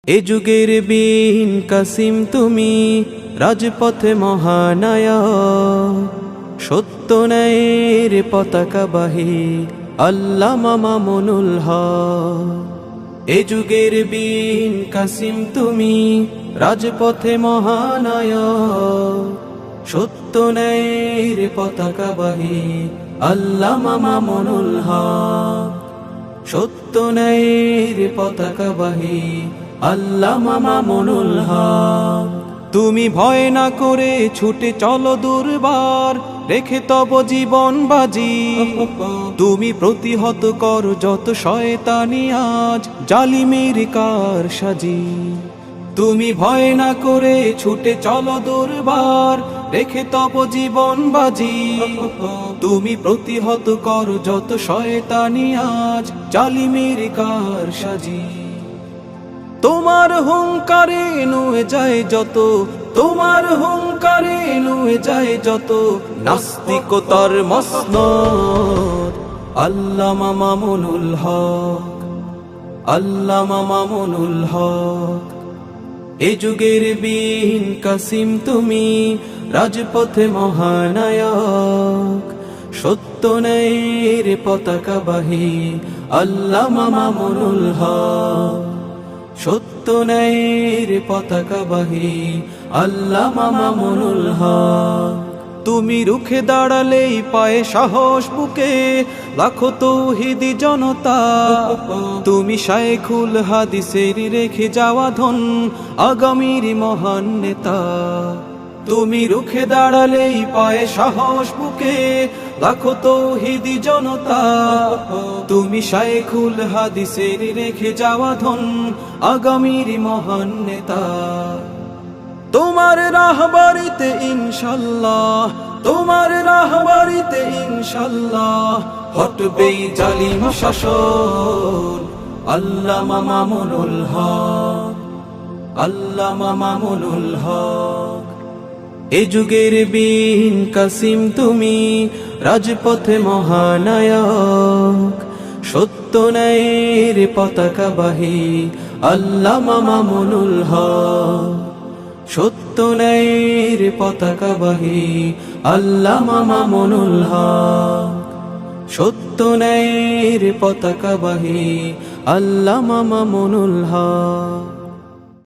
এ যুগের বীর কাসিম তুমি, রাজপথে মহানায়ক, সত্য ন্যায়ের পতাকাবাহী আল্লামা মামুনুল হক। এ যুগের বীর কাসিম তুমি, রাজপথে মহানায়ক, সত্য ন্যায়ের পতাকাবাহী আল্লামা মামুনুল হক। সত্য ন্যায়ের পতাকাবাহী আল্লামা মামুনুল হক। তুমি ভয় না করে ছুটে চলো দুর্বার, রেখে তব জীবন বাজি। তুমি প্রতিহত কর যত শয়তানি আজ জালিমের কারসাজি। তুমি ভয় না করে ছুটে চলো দুর্বার, রেখে তব জীবন বাজি। তুমি প্রতিহত কর যত শয়তানি আজ জালিমের কারসাজি। তোমার হুঙ্কারে নুয়ে যায় যত, তোমার হুঙ্কারে নুয়ে যায় যত নাস্তিকতার মসনদ আল্লামা মামুনুল হক। আল্লামা মামুনুল হক। এ যুগের বীর কাসিম তুমি, রাজপথে মহানায়ক, সত্য ন্যায়ের পতাকাবাহী আল্লামা মামুনুল হক। সত্য ন্যায়ের পতাকাবাহী আল্লামা মামুনুল হক। তুমি রুখে দাঁড়ালেই পায়ে সাহস বুকে লাখো তৌহিদি জনতা। তুমি শায়খুল হাদিসের রেখে যাওয়া ধন আগামীর মহান নেতা। তুমি রুখে দাঁড়ালেই পায়ে সাহস বুকে লাখো তৌহিদি জনতা। তুমি শায়খুল হাদিসের রেখে যাওয়া ধন আগামীর মহান নেতা। তোমার রাহবারিতে ইনশাল্লাহ, তোমার রাহবারিতে ইনশাল্লাহ হটবে জালিম শাসন আল্লামা মামুনুল হক। আল্লামা মামুনুল হক। এ যুগের বীর কাসিম তুমি, রাজপথে মহানায়ক, সত্য ন্যায়ের পতাকাবাহী আল্লামা মামুনুল হক। সত্য ন্যায়ের পতাকাবাহী আল্লামা মামুনুল হক। সত্য ন্যায়ের পতাকাবাহী আল্লামা মামুনুল হক।